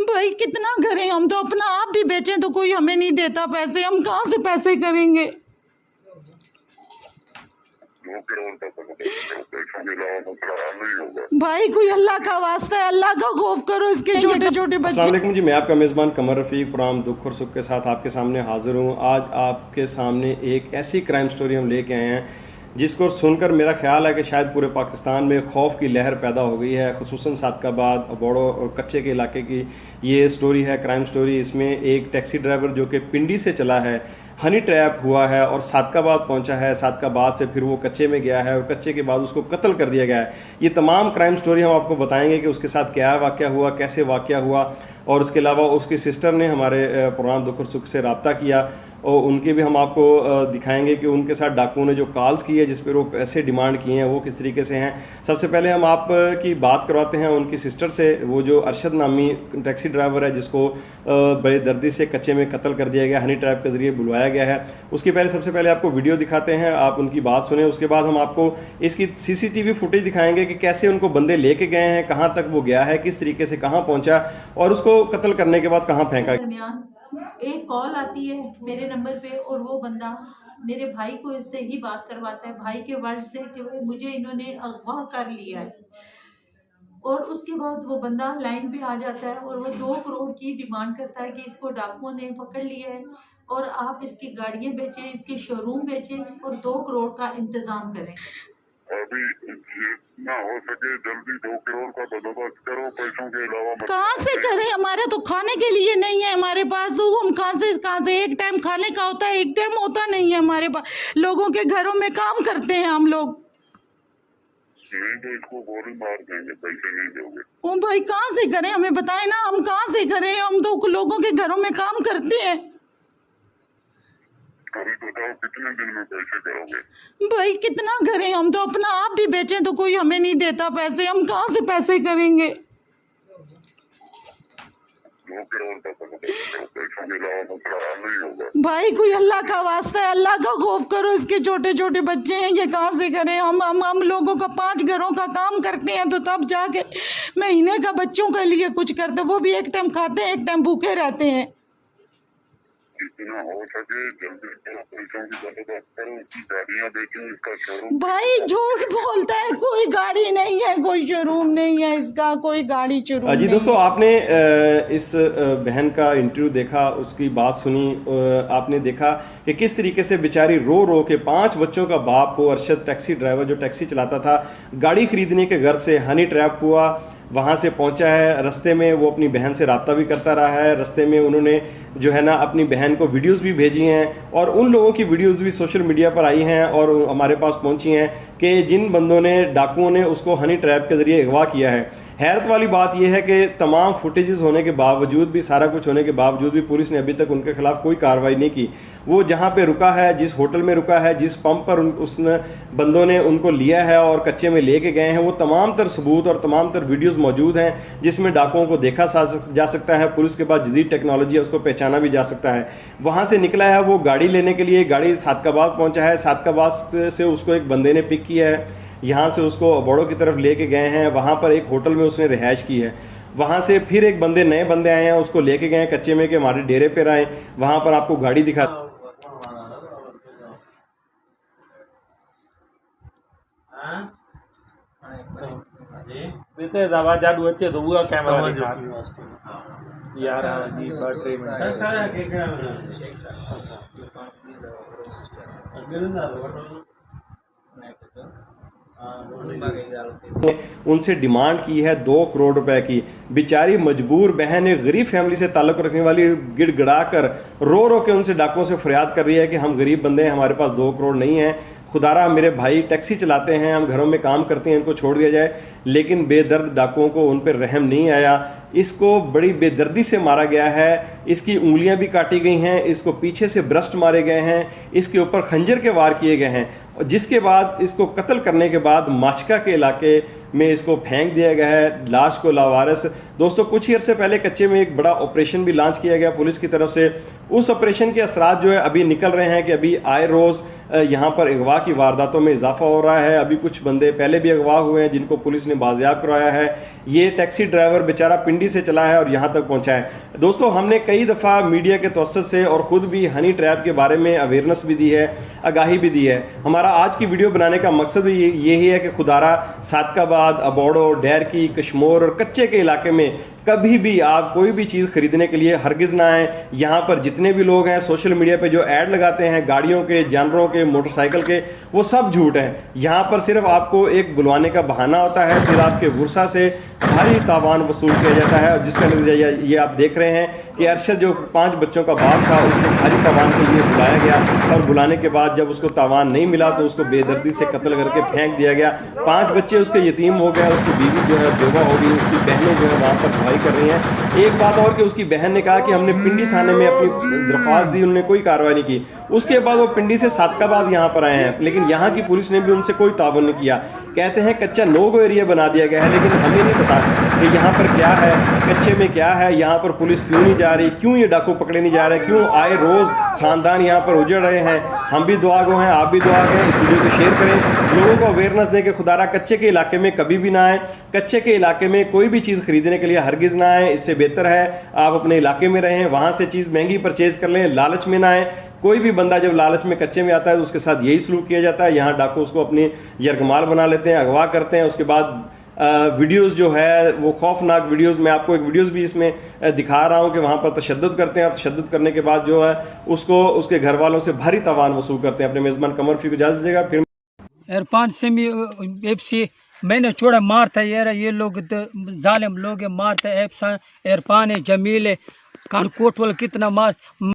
भाई कितना करें, हम तो अपना आप भी बेचें तो कोई हमें नहीं देता पैसे, हम कहाँ से पैसे करेंगे। 2 करोड़ का तो पैसों के अलावा दूसरा हाल नहीं होगा। भाई कोई अल्लाह का वास्ता है, अल्लाह का खौफ करो, इसके छोटे छोटे बच्चे। अस्सलाम वालेकुम जी, मैं आपका मेज़बान कमर रफ़ीक प्रोग्राम दुख और सुख के साथ आपके सामने हाजिर हूँ। आज आपके सामने एक ऐसी क्राइम स्टोरी हम लेके आए हैं जिसको सुनकर मेरा ख्याल है कि शायद पूरे पाकिस्तान में खौफ की लहर पैदा हो गई है। खुसूसन सादकाबाद, अबोड़ो और कच्चे के इलाके की ये स्टोरी है, क्राइम स्टोरी। इसमें एक टैक्सी ड्राइवर जो कि पिंडी से चला है, हनी ट्रैप हुआ है और सादकाबाद पहुंचा है। सादकाबाद से फिर वो कच्चे में गया है और कच्चे के बाद उसको कत्ल कर दिया गया है। ये तमाम क्राइम स्टोरी हम आपको बताएंगे कि उसके साथ क्या वाक़या हुआ, कैसे वाक़या हुआ। और उसके अलावा उसकी सिस्टर ने हमारे प्रोग्राम दुख और सुख से रब्ता किया और उनके भी हम आपको दिखाएंगे कि उनके साथ डाकुओं ने जो कॉल्स की है, जिस पर वो पैसे डिमांड किए हैं, वो किस तरीके से हैं। सबसे पहले हम आप की बात करवाते हैं उनकी सिस्टर से, वो जो अरशद नामी टैक्सी ड्राइवर है जिसको बड़े दर्दी से कच्चे में कत्ल कर दिया गया, हनी ट्रैप के ज़रिए बुलवाया गया है। उसके पहले सबसे पहले आपको वीडियो दिखाते हैं, आप उनकी बात सुने। उसके बाद हम आपको इसकी CCTV फुटेज दिखाएंगे कि कैसे उनको बंदे लेके गए हैं, कहाँ तक वो गया है, किस तरीके से कहाँ पहुँचा और उसको कत्ल करने के बाद कहाँ फेंका। एक कॉल आती है मेरे नंबर पे और वो बंदा मेरे भाई को इससे ही बात करवाता है, भाई के वर्ड से कि मुझे इन्होंने अगवा कर लिया है। और उसके बाद वो बंदा लाइन पे आ जाता है और वो 2 करोड़ की डिमांड करता है कि इसको डाकुओं ने पकड़ लिया है और आप इसकी गाड़ियां बेचें, इसके शोरूम बेचें और 2 करोड़ का इंतजाम करें। अभी जितना हो सके जल्दी 2 करोड़ का बंदोबस्त करो, पैसों के अलावा कहाँ से करें, हमारे तो खाने के लिए नहीं है हमारे पास, तो हम कहाँ से एक टाइम खाने का होता है, एक टाइम होता नहीं है हमारे पास। लोगों के घरों में काम करते हैं हम लोग। नहीं तो इसको गोली मार देंगे, पैसे नहीं दोगे। ओ भाई कहाँ से करें, हमें बताएं ना, हम कहाँ से करें, हम तो लोगों के घरों में काम करते हैं। अभी बताओ कितने दिन में पैसे करोगे। भाई कितना करें, हम तो अपना आप भी बेचें तो कोई हमें नहीं देता पैसे, हम कहाँ से पैसे करेंगे। 2 करोड़ का तो पैसों के अलावा दूसरा हाल नहीं होगा। भाई कोई अल्लाह का वास्ता है, अल्लाह का खौफ करो, इसके छोटे छोटे बच्चे हैं, ये कहाँ से करें। हम लोगों का 5 घरों का काम करते हैं तो तब जाके महीने का बच्चों के लिए कुछ करते, वो भी एक टाइम खाते हैं, एक टाइम भूखे रहते हैं। जितना हो सके जल्दी करो, पैसों की बंदोबस्त करो, उसकी गाड़ियाँ बेचो, इसका शोरूम। भाई झूठ बोलता है, कोई गाड़ी नहीं है, कोई शोरूम नहीं है इसका, कोई गाड़ी शोरूम जी नहीं दोस्तों, है। आपने इस बहन का इंटरव्यू देखा, उसकी बात सुनी, आपने देखा कि किस तरीके से बेचारी रो रो के 5 बच्चों का बाप को, अरशद टैक्सी ड्राइवर जो टैक्सी चलाता था, गाड़ी खरीदने के घर से हनी ट्रैप हुआ, वहाँ से पहुँचा है। रास्ते में वो अपनी बहन से रब्ता भी करता रहा है, रास्ते में उन्होंने जो है ना अपनी बहन को वीडियोस भी भेजी हैं और उन लोगों की वीडियोस भी सोशल मीडिया पर आई हैं और हमारे पास पहुँची हैं कि जिन बंदों ने, डाकुओं ने उसको हनी ट्रैप के ज़रिए अगवा किया है। हैरत वाली बात यह है कि तमाम फुटेजेस होने के बावजूद भी, सारा कुछ होने के बावजूद भी पुलिस ने अभी तक उनके खिलाफ कोई कार्रवाई नहीं की। वो जहाँ पे रुका है, जिस होटल में रुका है, जिस पंप पर उसने बंदों ने उनको लिया है और कच्चे में लेके गए हैं, वो तमाम तर सबूत और तमाम तर वीडियोस मौजूद हैं जिसमें डाकुओं को देखा जा सकता है। पुलिस के पास जदीद टेक्नोलॉजी है, उसको पहचाना भी जा सकता है। वहाँ से निकला है वो गाड़ी लेने के लिए, गाड़ी सादकाबाद पहुँचा है, सादकाबाद से उसको एक बंदे ने पिक किया है, यहाँ से उसको अबोड़ो की तरफ लेके गए हैं, वहाँ पर एक होटल में उसने रिहाइश की है। वहाँ से फिर एक नए बंदे आए हैं, उसको लेके गए हैं कच्चे में कि हमारे डेरे पे आए। वहाँ पर आपको गाड़ी दिखा, दवा जादू अच्छे तो पूरा कैमरा दिखा यार। हाँ जी, बैटरी में उनसे डिमांड की है 2 करोड़ रुपए की। बेचारी मजबूर बहन एक गरीब फैमिली से ताल्लुक़ रखने वाली गिड़गिड़ा कर रो रो के उनसे डाकुओं से फरियाद कर रही है कि हम गरीब बंदे हैं, हमारे पास 2 करोड़ नहीं है, खुदारा मेरे भाई टैक्सी चलाते हैं, हम घरों में काम करते हैं, इनको छोड़ दिया जाए। लेकिन बेदर्द डाकुओं को उन पर रहम नहीं आया, इसको बड़ी बेदर्दी से मारा गया है, इसकी उंगलियां भी काटी गई हैं, इसको पीछे से ब्रस्ट मारे गए हैं, इसके ऊपर खंजर के वार किए गए हैं, जिसके बाद इसको कत्ल करने के बाद माचका के इलाके में इसको फेंक दिया गया है, लाश को लावारिस। दोस्तों कुछ ही अर्से पहले कच्चे में एक बड़ा ऑपरेशन भी लॉन्च किया गया पुलिस की तरफ से। उस ऑपरेशन के असरात जो है अभी निकल रहे हैं कि अभी आए रोज़ यहाँ पर अगवा की वारदातों में इजाफा हो रहा है। अभी कुछ बंदे पहले भी अगवा हुए हैं जिनको पुलिस ने बाजियाब करवाया है। ये टैक्सी ड्राइवर बेचारा पिंडी से चला है और यहाँ तक पहुँचा है। दोस्तों हमने कई दफ़ा मीडिया के तवस्सुत से और ख़ुद भी हनी ट्रैप के बारे में अवेयरनेस भी दी है, आगाही भी दी है। हमारा आज की वीडियो बनाने का मकसद यही है कि खुदारा, सादकाबाद, अबोड़ो, डैरकी, कश्मोर और कच्चे के इलाके में कभी भी आप कोई भी चीज़ खरीदने के लिए हरगिज़ ना आए। यहाँ पर जितने भी लोग हैं सोशल मीडिया पे जो ऐड लगाते हैं गाड़ियों के, जानवरों के, मोटरसाइकिल के, वो सब झूठ हैं। यहाँ पर सिर्फ आपको एक बुलवाने का बहाना होता है, फिर आपके वर्षा से भारी तावान वसूल किया जाता है। और जिसका नतीजा ये आप देख रहे हैं कि अरशद जो 5 बच्चों का बाप था उसको भारी तावान के लिए बुलाया गया और बुलाने के बाद जब उसको तावान नहीं मिला तो उसको बेदर्दी से कत्ल करके फेंक दिया गया। 5 बच्चे उसके यतीम हो गए, उसकी बीवी जो है बेवा हो गई, उसकी बहनें जो है वहाँ पर दवाई कर रही हैं। एक बात और कि उसकी बहन ने कहा कि हमने पिंडी थाने में अपनी दरख्वास्त दी, उन्होंने कोई कार्रवाई नहीं की। उसके बाद वो पिंडी से सादकाबाद यहाँ पर आए हैं, लेकिन यहाँ की पुलिस ने भी उनसे कोई ताउन नहीं किया। कहते हैं कच्चा नो गो एरिया बना दिया गया है, लेकिन हमें नहीं पता कि यहाँ पर क्या है, कच्चे में क्या है, यहाँ पर पुलिस क्यों नहीं जा रही, क्यों ये डाकू पकड़े नहीं जा रहे, क्यों आए रोज़ ख़ानदान यहाँ पर उजड़ रहे हैं। हम भी दुआ गो हैं, आप भी दुआ गए। इस वीडियो को शेयर करें, लोगों को अवेयरनेस दें कि खुदारा कच्चे के इलाके में कभी भी ना आए। कच्चे के इलाके में कोई भी चीज़ खरीदने के लिए हरगिज़ ना आए। इससे बेहतर है आप अपने इलाके में रहें, वहाँ से चीज़ महंगी परचेज कर लें, लालच में ना आए। कोई भी बंदा जब लालच में कच्चे में आता है तो उसके साथ यही सलूक किया जाता है। यहाँ डाकू उसको अपनी यरगमाल बना लेते हैं, अगवा करते हैं। उसके बाद वीडियोस जो है वो खौफनाक वीडियोस, मैं आपको एक वीडियोस भी इसमें दिखा रहा हूँ कि वहाँ पर तशद्दुद करते हैं और तशद्दुद करने के बाद जो है उसको उसके घर वालों से भारी तावान वसूल करते हैं। अपने मेज़बान कमर फी को इजाज़त दीजिएगा। फिर इरफान सेमी एफसी मैंने छोड़ा मारता ये लोग जालिम लोग मारता है। इरफान है, जमील है, कानकोट वाला कितना मार